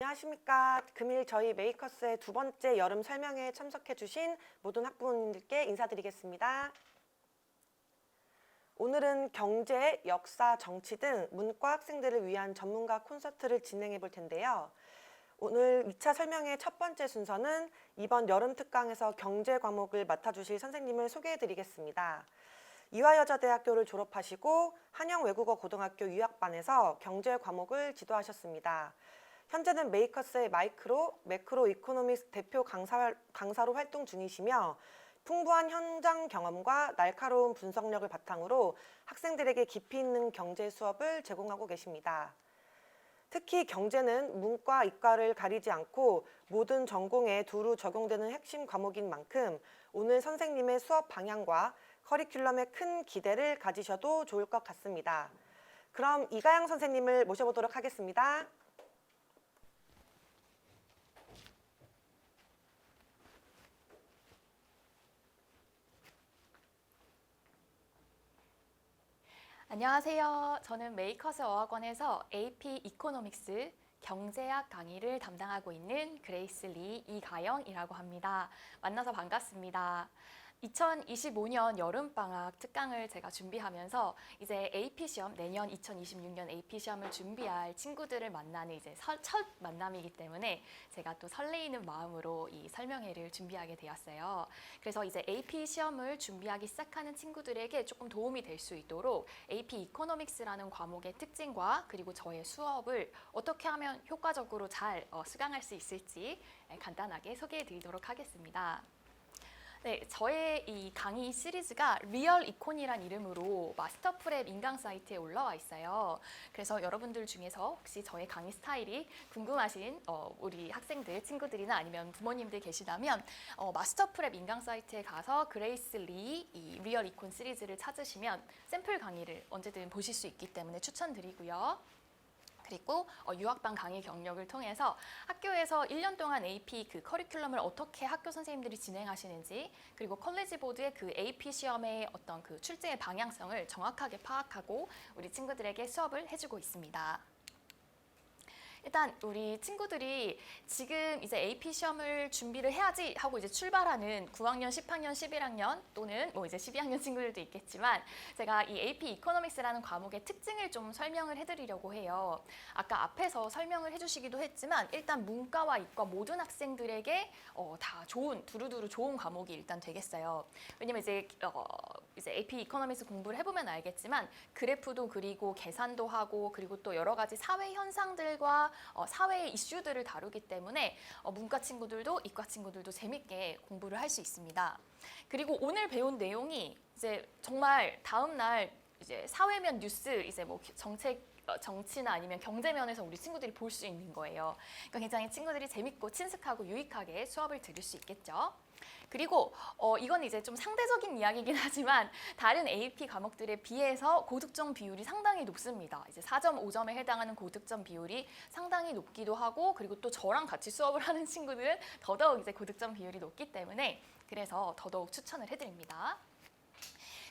안녕하십니까. 금일 저희 메이커스의 두 번째 여름 설명회에 참석해 주신 모든 학부모님들께 인사드리겠습니다. 오늘은 경제, 역사, 정치 등 문과 학생들을 위한 전문가 콘서트를 진행해 볼 텐데요. 오늘 2차 설명회 첫 번째 순서는 이번 여름 특강에서 경제 과목을 맡아주실 선생님을 소개해 드리겠습니다. 이화여자대학교를 졸업하시고 한영외국어고등학교 유학반에서 경제 과목을 지도하셨습니다. 현재는 메이커스의 마이크로, 매크로 이코노미스 대표 강사로 활동 중이시며 풍부한 현장 경험과 날카로운 분석력을 바탕으로 학생들에게 깊이 있는 경제 수업을 제공하고 계십니다. 특히 경제는 문과, 이과를 가리지 않고 모든 전공에 두루 적용되는 핵심 과목인 만큼 오늘 선생님의 수업 방향과 커리큘럼에 큰 기대를 가지셔도 좋을 것 같습니다. 그럼 이가영 선생님을 모셔보도록 하겠습니다. 안녕하세요. 저는 메이커스 어학원에서 AP 이코노믹스 경제학 강의를 담당하고 있는 그레이스 리 이가영이라고 합니다. 만나서 반갑습니다. 2025년 여름방학 특강을 제가 준비하면서 이제 AP 시험, 내년 2026년 AP 시험을 준비할 친구들을 만나는 이제 첫 만남이기 때문에 제가 또 설레이는 마음으로 이 설명회를 준비하게 되었어요. 그래서 이제 AP 시험을 준비하기 시작하는 친구들에게 조금 도움이 될 수 있도록 AP 이코노믹스라는 과목의 특징과 그리고 저의 수업을 어떻게 하면 효과적으로 잘 수강할 수 있을지 간단하게 소개해 드리도록 하겠습니다. 네, 저의 이 강의 시리즈가 리얼 이콘이란 이름으로 마스터프랩 인강 사이트에 올라와 있어요. 그래서 여러분들 중에서 혹시 저의 강의 스타일이 궁금하신 우리 학생들, 친구들이나 아니면 부모님들 계시다면 마스터프랩 인강 사이트에 가서 그레이스 리 이 리얼 이콘 시리즈를 찾으시면 샘플 강의를 언제든 보실 수 있기 때문에 추천드리고요. 그리고 유학반 강의 경력을 통해서 학교에서 1년 동안 AP 그 커리큘럼을 어떻게 학교 선생님들이 진행하시는지 그리고 컬리지 보드의 그 AP 시험의 어떤 그 출제의 방향성을 정확하게 파악하고 우리 친구들에게 수업을 해주고 있습니다. 일단 우리 친구들이 지금 이제 AP 시험을 준비를 해야지 하고 이제 출발하는 9학년, 10학년, 11학년 또는 뭐 이제 12학년 친구들도 있겠지만 제가 이 AP 이코노믹스라는 과목의 특징을 좀 설명을 해드리려고 해요. 아까 앞에서 설명을 해주시기도 했지만 일단 문과와 이과 모든 학생들에게 다 좋은 두루두루 좋은 과목이 일단 되겠어요. 왜냐면 이제 AP 이코노믹스 공부를 해보면 알겠지만 그래프도 그리고 계산도 하고 그리고 또 여러 가지 사회 현상들과 사회의 이슈들을 다루기 때문에 문과 친구들도 이과 친구들도 재밌게 공부를 할 수 있습니다. 그리고 오늘 배운 내용이 이제 정말 다음 날 이제 사회면 뉴스 이제 뭐 정치나 아니면 경제면에서 우리 친구들이 볼 수 있는 거예요. 그러니까 굉장히 친구들이 재밌고 친숙하고 유익하게 수업을 들을 수 있겠죠. 그리고 이건 이제 좀 상대적인 이야기이긴 하지만 다른 AP 과목들에 비해서 고득점 비율이 상당히 높습니다. 이제 4.5점에 해당하는 고득점 비율이 상당히 높기도 하고 그리고 또 저랑 같이 수업을 하는 친구들은 더더욱 이제 고득점 비율이 높기 때문에 그래서 더더욱 추천을 해드립니다.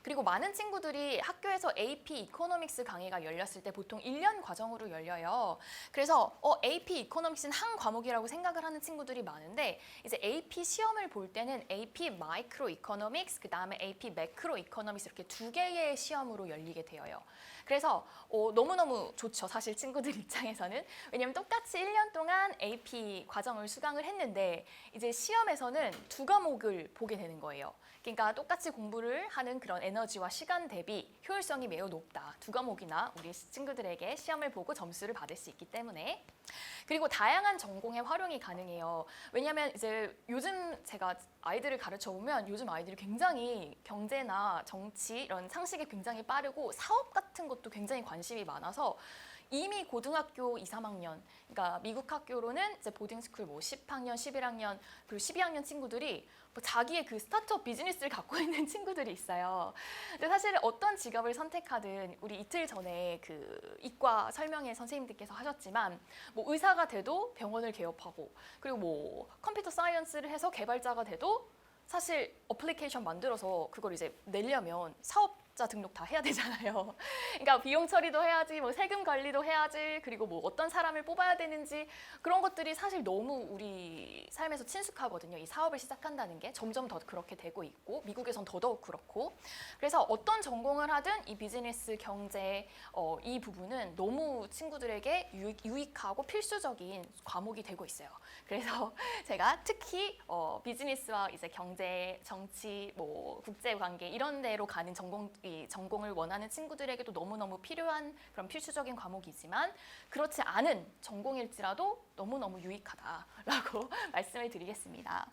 그리고 많은 친구들이 학교에서 AP 이코노믹스 강의가 열렸을 때 보통 1년 과정으로 열려요. 그래서 AP 이코노믹스는 한 과목이라고 생각을 하는 친구들이 많은데 이제 AP 시험을 볼 때는 AP 마이크로 이코노믹스 그다음에 AP 매크로 이코노믹스 이렇게 두 개의 시험으로 열리게 되어요. 그래서 너무너무 좋죠. 사실 친구들 입장에서는. 왜냐면 똑같이 1년 동안 AP 과정을 수강을 했는데 이제 시험에서는 두 과목을 보게 되는 거예요. 그러니까 똑같이 공부를 하는 그런 에너지와 시간 대비 효율성이 매우 높다. 두 과목이나 우리 친구들에게 시험을 보고 점수를 받을 수 있기 때문에. 그리고 다양한 전공에 활용이 가능해요. 왜냐하면 이제 요즘 제가 아이들을 가르쳐 보면 요즘 아이들이 굉장히 경제나 정치 이런 상식이 굉장히 빠르고 사업 같은 것도 굉장히 관심이 많아서 이미 고등학교 2, 3학년, 그러니까 미국 학교로는 이제 보딩스쿨 뭐 10학년, 11학년, 그리고 12학년 친구들이 뭐 자기의 그 스타트업 비즈니스를 갖고 있는 친구들이 있어요. 근데 사실 어떤 직업을 선택하든 우리 이틀 전에 그 이과 설명회 선생님들께서 하셨지만 뭐 의사가 돼도 병원을 개업하고 그리고 뭐 컴퓨터 사이언스를 해서 개발자가 돼도 사실 어플리케이션 만들어서 그걸 이제 내려면 사업 사업자 등록 다 해야 되잖아요. 그러니까 비용 처리도 해야지, 뭐 세금 관리도 해야지, 그리고 뭐 어떤 사람을 뽑아야 되는지 그런 것들이 사실 너무 우리 삶에서 친숙하거든요. 이 사업을 시작한다는 게 점점 더 그렇게 되고 있고 미국에선 더더욱 그렇고. 그래서 어떤 전공을 하든 이 비즈니스 경제 이 부분은 너무 친구들에게 유익하고 필수적인 과목이 되고 있어요. 그래서 제가 특히 비즈니스와 이제 경제, 정치, 뭐 국제 관계 이런 데로 가는 전공을 원하는 친구들에게도 너무너무 필요한 그런 필수적인 과목이지만 그렇지 않은 전공일지라도 너무너무 유익하다라고 말씀을 드리겠습니다.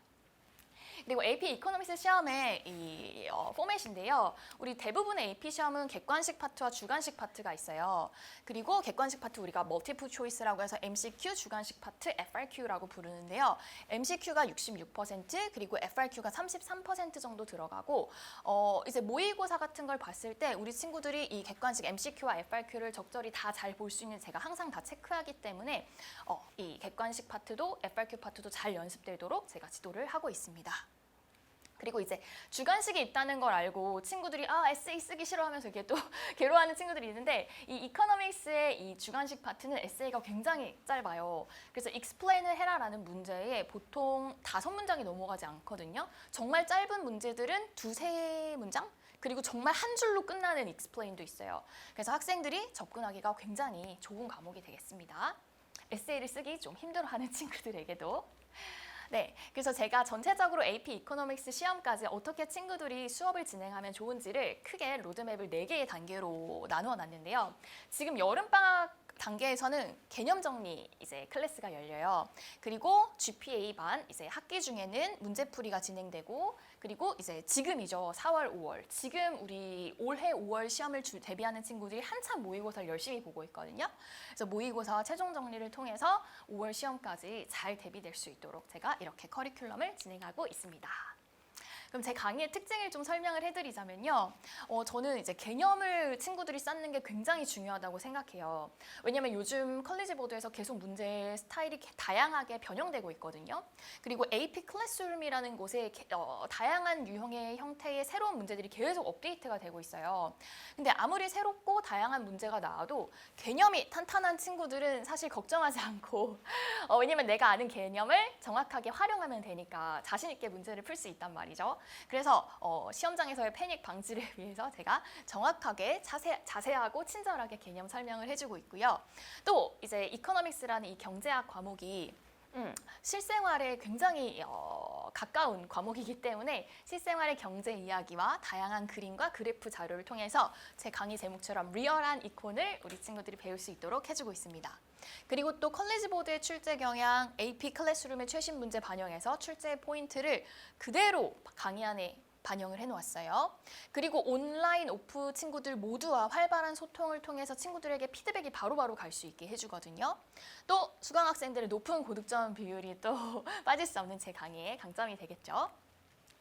그리고 AP 이코노믹스 시험의 이 포맷인데요. 우리 대부분의 AP 시험은 객관식 파트와 주관식 파트가 있어요. 그리고 객관식 파트 우리가 멀티플 초이스라고 해서 MCQ, 주관식 파트 FRQ라고 부르는데요. MCQ가 66% 그리고 FRQ가 33% 정도 들어가고 이제 모의고사 같은 걸 봤을 때 우리 친구들이 이 객관식 MCQ와 FRQ를 적절히 다 잘 볼 수 있는 제가 항상 다 체크하기 때문에 이 객관식 파트도 FRQ 파트도 잘 연습되도록 제가 지도를 하고 있습니다. 그리고 이제 주관식이 있다는 걸 알고 친구들이 에세이 쓰기 싫어하면서 이게 또 괴로워하는 친구들이 있는데 이 이코노믹스의 이 주관식 파트는 에세이가 굉장히 짧아요. 그래서 explain을 해라라는 문제에 보통 5문장이 넘어가지 않거든요. 정말 짧은 문제들은 2-3문장? 그리고 정말 한 줄로 끝나는 explain도 있어요. 그래서 학생들이 접근하기가 굉장히 좋은 과목이 되겠습니다. 에세이를 쓰기 좀 힘들어하는 친구들에게도. 네, 그래서 제가 전체적으로 AP 이코노믹스 시험까지 어떻게 친구들이 수업을 진행하면 좋은지를 크게 로드맵을 4개의 단계로 나누어 놨는데요. 지금 여름방학 단계에서는 개념 정리 이제 클래스가 열려요. 그리고 GPA 반 이제 학기 중에는 문제풀이가 진행되고 그리고 이제 지금이죠. 4월, 5월. 지금 우리 올해 5월 시험을 대비하는 친구들이 한참 모의고사를 열심히 보고 있거든요. 그래서 모의고사와 최종 정리를 통해서 5월 시험까지 잘 대비될 수 있도록 제가 이렇게 커리큘럼을 진행하고 있습니다. 그럼 제 강의의 특징을 좀 설명을 해드리자면요. 저는 이제 개념을 친구들이 쌓는 게 굉장히 중요하다고 생각해요. 왜냐면 요즘 컬리지 보드에서 계속 문제 스타일이 다양하게 변형되고 있거든요. 그리고 AP 클래스룸이라는 곳에 다양한 유형의 형태의 새로운 문제들이 계속 업데이트가 되고 있어요. 근데 아무리 새롭고 다양한 문제가 나와도 개념이 탄탄한 친구들은 사실 걱정하지 않고 왜냐면 내가 아는 개념을 정확하게 활용하면 되니까 자신 있게 문제를 풀 수 있단 말이죠. 그래서 시험장에서의 패닉 방지를 위해서 제가 정확하게 자세하고 친절하게 개념 설명을 해주고 있고요. 또 이제 이코노믹스라는 이 경제학 과목이 실생활에 굉장히 가까운 과목이기 때문에 실생활의 경제 이야기와 다양한 그림과 그래프 자료를 통해서 제 강의 제목처럼 리얼한 이콘을 우리 친구들이 배울 수 있도록 해주고 있습니다. 그리고 또 컬리지 보드의 출제 경향, AP 클래스룸의 최신 문제 반영해서 출제 포인트를 그대로 강의 안에 반영을 해놓았어요. 그리고 온라인, 오프 친구들 모두와 활발한 소통을 통해서 친구들에게 피드백이 바로바로 갈 수 있게 해주거든요. 또 수강 학생들의 높은 고득점 비율이 또 빠질 수 없는 제 강의의 강점이 되겠죠.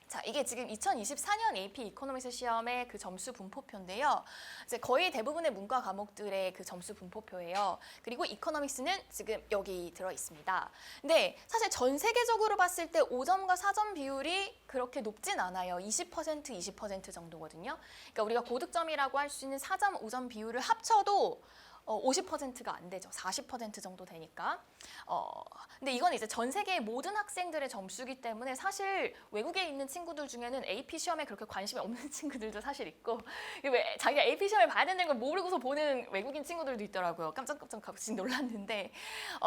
자, 이게 지금 2024년 AP 이코노믹스 시험의 그 점수 분포표인데요. 이제 거의 대부분의 문과 과목들의 그 점수 분포표예요. 그리고 이코노믹스는 지금 여기 들어 있습니다. 근데 사실 전 세계적으로 봤을 때 5점과 4점 비율이 그렇게 높진 않아요. 20%, 20% 정도거든요. 그러니까 우리가 고득점이라고 할 수 있는 4점, 5점 비율을 합쳐도 50%가 안 되죠. 40% 정도 되니까. 근데 이건 이제 전 세계의 모든 학생들의 점수이기 때문에 사실 외국에 있는 친구들 중에는 AP 시험에 그렇게 관심이 없는 친구들도 사실 있고 왜 자기가 AP 시험을 봐야 되는 걸 모르고서 보는 외국인 친구들도 있더라고요. 깜짝깜짝 놀랐는데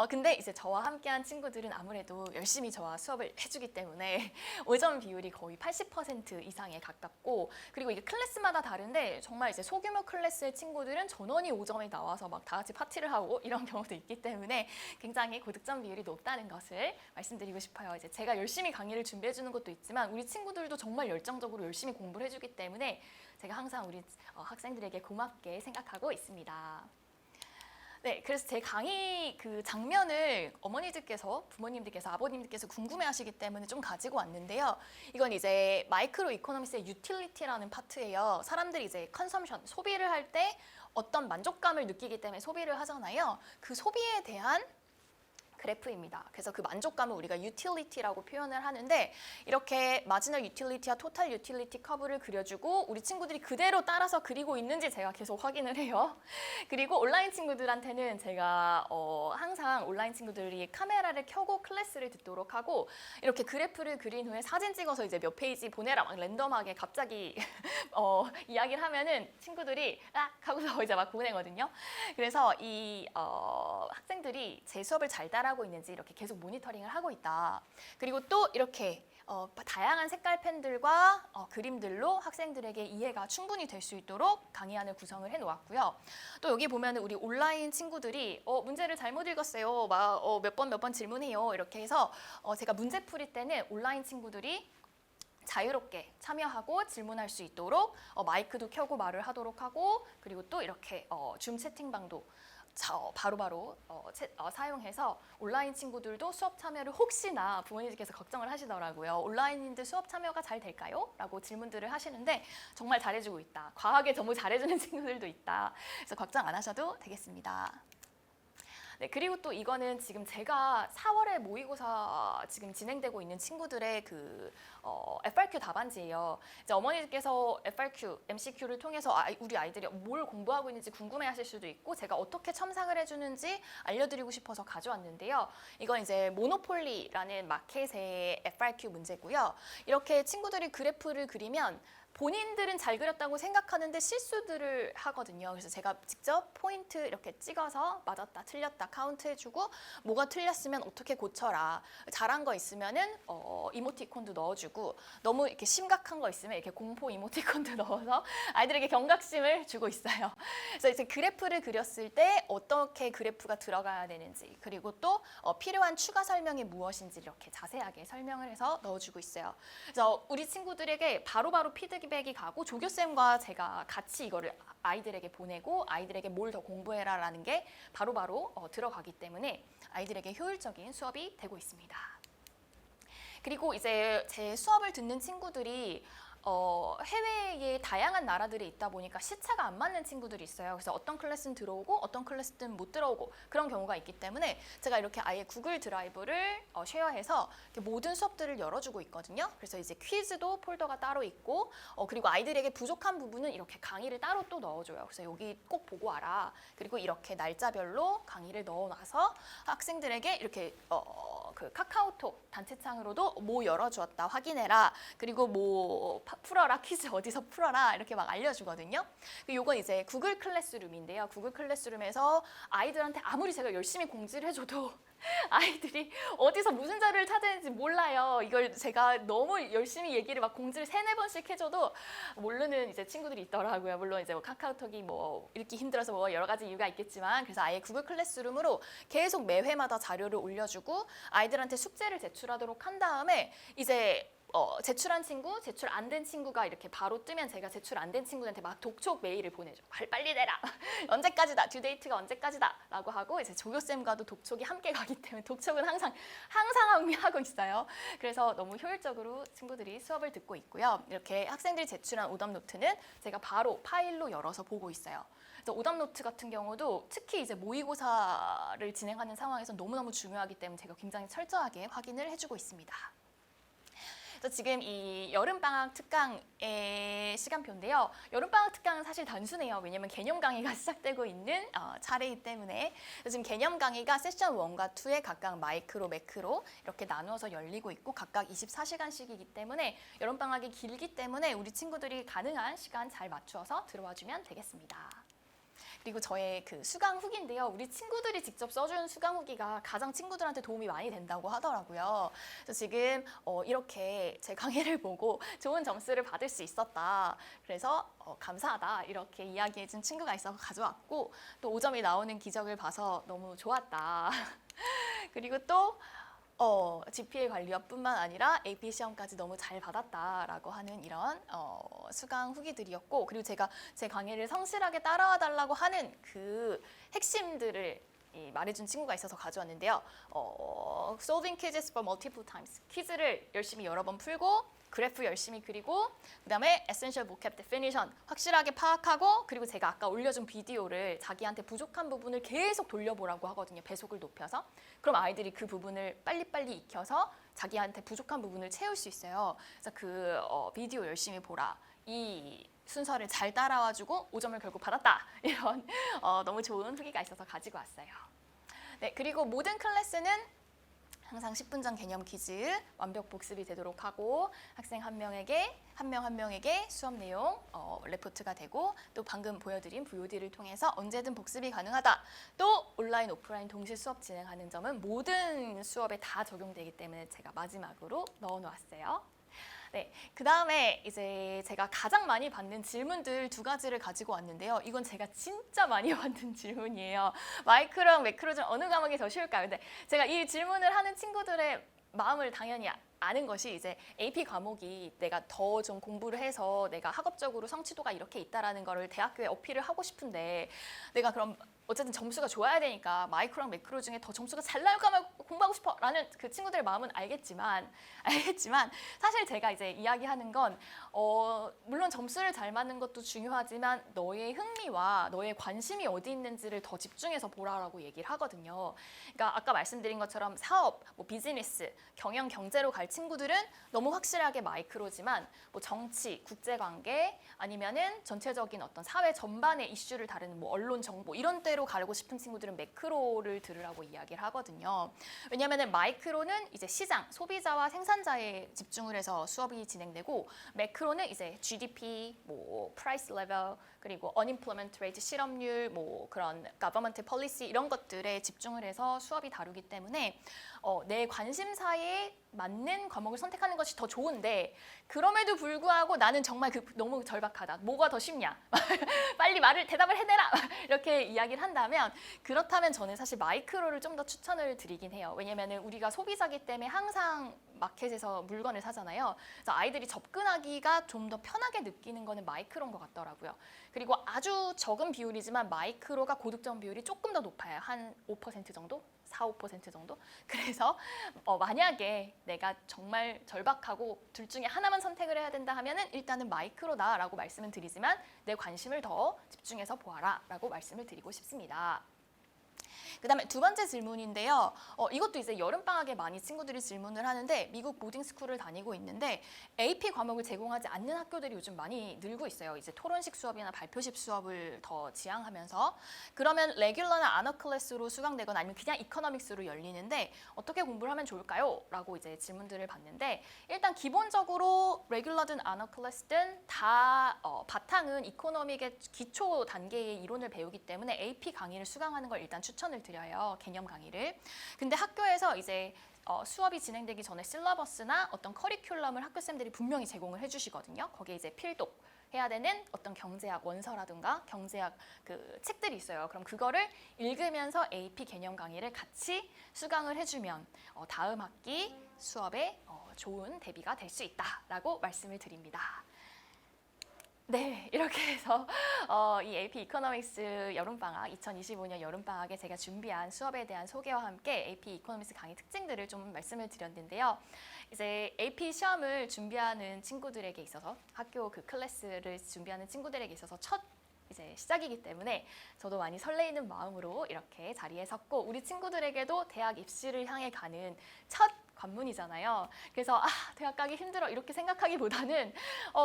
근데 이제 저와 함께한 친구들은 아무래도 열심히 저와 수업을 해주기 때문에 5점 비율이 거의 80% 이상에 가깝고 그리고 이게 클래스마다 다른데 정말 이제 소규모 클래스의 친구들은 전원이 5점에 나와서 막 다 같이 파티를 하고 이런 경우도 있기 때문에 굉장히 고득점 비율이 높다는 것을 말씀드리고 싶어요. 이제 제가 열심히 강의를 준비해 주는 것도 있지만 우리 친구들도 정말 열정적으로 열심히 공부를 해주기 때문에 제가 항상 우리 학생들에게 고맙게 생각하고 있습니다. 네, 그래서 제 강의 그 장면을 어머니들께서, 부모님들께서, 아버님들께서 궁금해하시기 때문에 좀 가지고 왔는데요. 이건 이제 마이크로 이코노미스의 유틸리티라는 파트예요. 사람들이 이제 컨섬션, 소비를 할 때 어떤 만족감을 느끼기 때문에 소비를 하잖아요. 그 소비에 대한 그래프입니다. 그래서 그 만족감을 우리가 utility라고 표현을 하는데 이렇게 마지널 유틸리티와 토탈 유틸리티 커브를 그려주고 우리 친구들이 그대로 따라서 그리고 있는지 제가 계속 확인을 해요. 그리고 온라인 친구들한테는 제가 항상 온라인 친구들이 카메라를 켜고 클래스를 듣도록 하고 이렇게 그래프를 그린 후에 사진 찍어서 이제 몇 페이지 보내라 막 랜덤하게 갑자기 이야기를 하면은 친구들이 아 하고서 이제 막 보내거든요. 그래서 이 학생들이 제 수업을 잘 따라하고 있는지 이렇게 계속 모니터링을 하고 있다. 그리고 또 이렇게 다양한 색깔 펜들과 그림들로 학생들에게 이해가 충분히 될 수 있도록 강의안을 구성을 해놓았고요. 또 여기 보면 우리 온라인 친구들이 문제를 잘못 읽었어요. 막 몇 번 질문해요. 이렇게 해서 제가 문제 풀이 때는 온라인 친구들이 자유롭게 참여하고 질문할 수 있도록 마이크도 켜고 말을 하도록 하고 그리고 또 이렇게 줌 채팅방도 바로바로 사용해서 온라인 친구들도 수업 참여를 혹시나 부모님께서 걱정을 하시더라고요. 온라인인데 수업 참여가 잘 될까요? 라고 질문들을 하시는데 정말 잘해주고 있다. 과하게 너무 잘해주는 친구들도 있다. 그래서 걱정 안 하셔도 되겠습니다. 네, 그리고 또 이거는 지금 제가 4월에 모의고사 지금 진행되고 있는 친구들의 그 FRQ 답안지예요. 이제 어머니께서 FRQ, MCQ를 통해서 우리 아이들이 뭘 공부하고 있는지 궁금해하실 수도 있고 제가 어떻게 첨삭을 해주는지 알려드리고 싶어서 가져왔는데요. 이건 이제 모노폴리라는 마켓의 FRQ 문제고요. 이렇게 친구들이 그래프를 그리면 본인들은 잘 그렸다고 생각하는데 실수들을 하거든요. 그래서 제가 직접 포인트 이렇게 찍어서 맞았다, 틀렸다 카운트해주고 뭐가 틀렸으면 어떻게 고쳐라. 잘한 거 있으면은 이모티콘도 넣어주고 너무 이렇게 심각한 거 있으면 이렇게 공포 이모티콘도 넣어서 아이들에게 경각심을 주고 있어요. 그래서 이제 그래프를 그렸을 때 어떻게 그래프가 들어가야 되는지 그리고 또 필요한 추가 설명이 무엇인지 이렇게 자세하게 설명을 해서 넣어주고 있어요. 그래서 우리 친구들에게 바로바로 피드백이 가고 조교쌤과 제가 같이 이거를 아이들에게 보내고 아이들에게 뭘 더 공부해라라는 게 바로바로 들어가기 때문에 아이들에게 효율적인 수업이 되고 있습니다. 그리고 이제 제 수업을 듣는 친구들이 해외의 다양한 나라들에 있다 보니까 시차가 안 맞는 친구들이 있어요. 그래서 어떤 클래스는 들어오고 어떤 클래스는 못 들어오고 그런 경우가 있기 때문에 제가 이렇게 아예 구글 드라이브를 쉐어해서 이렇게 모든 수업들을 열어주고 있거든요. 그래서 이제 퀴즈도 폴더가 따로 있고 그리고 아이들에게 부족한 부분은 이렇게 강의를 따로 또 넣어줘요. 그래서 여기 꼭 보고 와라. 그리고 이렇게 날짜별로 강의를 넣어놔서 학생들에게 이렇게 그 카카오톡 단체창으로도 뭐 열어주었다 확인해라. 그리고 뭐 풀어라 퀴즈 어디서 풀어라 이렇게 막 알려주거든요. 요건 이제 구글 클래스룸인데요. 구글 클래스룸에서 아이들한테 아무리 제가 열심히 공지를 해줘도 아이들이 어디서 무슨 자료를 찾아야 되는지 몰라요. 이걸 제가 너무 열심히 얘기를 막 공지를 3-4번씩 해줘도 모르는 이제 친구들이 있더라고요. 물론 이제 뭐 카카오톡이 뭐 읽기 힘들어서 뭐 여러 가지 이유가 있겠지만 그래서 아예 구글 클래스룸으로 계속 매회마다 자료를 올려주고 아이들한테 숙제를 제출하도록 한 다음에 이제 제출한 친구, 제출 안 된 친구가 이렇게 바로 뜨면 제가 제출 안 된 친구한테 막 독촉 메일을 보내줘. 빨리 내라. 언제까지다. 듀데이트가 언제까지다. 라고 하고 이제 조교쌤과도 독촉이 함께 가기 때문에 독촉은 항상 하고 있어요. 그래서 너무 효율적으로 친구들이 수업을 듣고 있고요. 이렇게 학생들이 제출한 오답 노트는 제가 바로 파일로 열어서 보고 있어요. 그래서 오답 노트 같은 경우도 특히 이제 모의고사를 진행하는 상황에서 너무너무 중요하기 때문에 제가 굉장히 철저하게 확인을 해주고 있습니다. 그래서 지금 이 여름방학 특강의 시간표인데요. 여름방학 특강은 사실 단순해요. 왜냐하면 개념 강의가 시작되고 있는 차례이기 때문에 지금 개념 강의가 세션 1과 2에 각각 마이크로, 매크로 이렇게 나누어서 열리고 있고 각각 24시간씩이기 때문에 여름방학이 길기 때문에 우리 친구들이 가능한 시간 잘 맞추어서 들어와주면 되겠습니다. 그리고 저의 그 수강 후기인데요. 우리 친구들이 직접 써준 수강 후기가 가장 친구들한테 도움이 많이 된다고 하더라고요. 그래서 지금 이렇게 제 강의를 보고 좋은 점수를 받을 수 있었다. 그래서 감사하다. 이렇게 이야기해준 친구가 있어서 가져왔고 또 5점이 나오는 기적을 봐서 너무 좋았다. 그리고 또 GPA 관리업뿐만 아니라 AP 시험까지 너무 잘 받았다라고 하는 이런 수강 후기들이었고 그리고 제가 제 강의를 성실하게 따라와 달라고 하는 그 핵심들을 말해준 친구가 있어서 가져왔는데요. Solving quizzes for multiple times. 퀴즈를 열심히 여러 번 풀고 그래프 열심히 그리고 그다음에 essential vocab definition 확실하게 파악하고 그리고 제가 아까 올려준 비디오를 자기한테 부족한 부분을 계속 돌려보라고 하거든요. 배속을 높여서. 그럼 아이들이 그 부분을 빨리빨리 익혀서 자기한테 부족한 부분을 채울 수 있어요. 그래서 그 비디오 열심히 보라. 이 순서를 잘 따라와주고 5점을 결국 받았다. 이런 너무 좋은 후기가 있어서 가지고 왔어요. 네, 그리고 모든 클래스는 항상 10분 전 개념 퀴즈 완벽 복습이 되도록 하고 학생 한 명에게 수업 내용 레포트가 되고 또 방금 보여드린 VOD를 통해서 언제든 복습이 가능하다. 또 온라인, 오프라인 동시 수업 진행하는 점은 모든 수업에 다 적용되기 때문에 제가 마지막으로 넣어놓았어요. 네, 그 다음에 이제 제가 가장 많이 받는 질문들 2가지를 가지고 왔는데요. 이건 제가 진짜 많이 받는 질문이에요. 마이크로랑 매크로 중 어느 과목이 더 쉬울까요? 근데 제가 이 질문을 하는 친구들의 마음을 당연히 아는 것이 이제 AP 과목이 내가 더 좀 공부를 해서 내가 학업적으로 성취도가 이렇게 있다라는 거를 대학교에 어필을 하고 싶은데 내가 그럼 어쨌든 점수가 좋아야 되니까 마이크로랑 매크로 중에 더 점수가 잘 나올 과목 공부하고 싶어 라는 그 친구들의 마음은 알겠지만 사실 제가 이제 이야기하는 건 물론 점수를 잘 맞는 것도 중요하지만 너의 흥미와 너의 관심이 어디 있는지를 더 집중해서 보라라고 얘기를 하거든요. 그러니까 아까 말씀드린 것처럼 사업, 뭐 비즈니스, 경영, 경제로 갈 친구들은 너무 확실하게 마이크로지만 뭐 정치, 국제관계 아니면은 전체적인 어떤 사회 전반의 이슈를 다루는 뭐 언론 정보 이런 데로 가고 싶은 친구들은 매크로를 들으라고 이야기를 하거든요. 왜냐하면 마이크로는 이제 시장, 소비자와 생산자에 집중을 해서 수업이 진행되고 매크로는 이제 GDP, 뭐 price level 그리고 unemployment rate, 실업률, 뭐 그런 government policy 이런 것들에 집중을 해서 수업이 다루기 때문에 내 관심사에 맞는 과목을 선택하는 것이 더 좋은데 그럼에도 불구하고 나는 정말 너무 절박하다. 뭐가 더 쉽냐? 빨리 대답을 해내라! 이렇게 이야기를 한다면 그렇다면 저는 사실 마이크로를 좀 더 추천을 드리긴 해요. 왜냐하면 우리가 소비자기 때문에 항상 마켓에서 물건을 사잖아요. 그래서 아이들이 접근하기가 좀 더 편하게 느끼는 거는 마이크로인 것 같더라고요. 그리고 아주 적은 비율이지만 마이크로가 고득점 비율이 조금 더 높아요. 한 5% 정도? 4, 5% 정도? 그래서 만약에 내가 정말 절박하고 둘 중에 하나만 선택을 해야 된다 하면은 일단은 마이크로다라고 말씀을 드리지만 내 관심을 더 집중해서 보아라 라고 말씀을 드리고 싶습니다. 그 다음에 2번째 질문인데요. 이것도 이제 여름방학에 많이 친구들이 질문을 하는데 미국 보딩스쿨을 다니고 있는데 AP 과목을 제공하지 않는 학교들이 요즘 많이 늘고 있어요. 이제 토론식 수업이나 발표식 수업을 더 지향하면서 그러면 레귤러나 아너 클래스로 수강되거나 아니면 그냥 이코노믹스로 열리는데 어떻게 공부를 하면 좋을까요? 라고 이제 질문들을 받는데 일단 기본적으로 레귤러든 아너 클래스든 다 바탕은 이코노믹의 기초 단계의 이론을 배우기 때문에 AP 강의를 수강하는 걸 일단 추천을 드려요. 개념 강의를. 근데 학교에서 이제 수업이 진행되기 전에 실러버스나 어떤 커리큘럼을 학교생들이 분명히 제공을 해주시거든요. 거기에 이제 필독 해야 되는 어떤 경제학 원서라든가 경제학 그 책들이 있어요. 그럼 그거를 읽으면서 AP 개념 강의를 같이 수강을 해주면 다음 학기 수업에 좋은 대비가 될 수 있다라고 말씀을 드립니다. 네, 이렇게 해서 이 AP 이코노믹스 여름방학, 2025년 여름방학에 제가 준비한 수업에 대한 소개와 함께 AP 이코노믹스 강의 특징들을 좀 말씀을 드렸는데요. 이제 AP 시험을 준비하는 친구들에게 있어서 학교 그 클래스를 준비하는 친구들에게 있어서 첫 이제 시작이기 때문에 저도 많이 설레이는 마음으로 이렇게 자리에 섰고 우리 친구들에게도 대학 입시를 향해 가는 첫 관문이잖아요. 그래서 대학 가기 힘들어 이렇게 생각하기보다는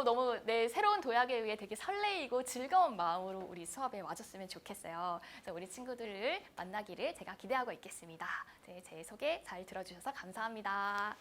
너무 내 새로운 도약에 의해 되게 설레이고 즐거운 마음으로 우리 수업에 와줬으면 좋겠어요. 그래서 우리 친구들을 만나기를 제가 기대하고 있겠습니다. 제 소개 잘 들어주셔서 감사합니다.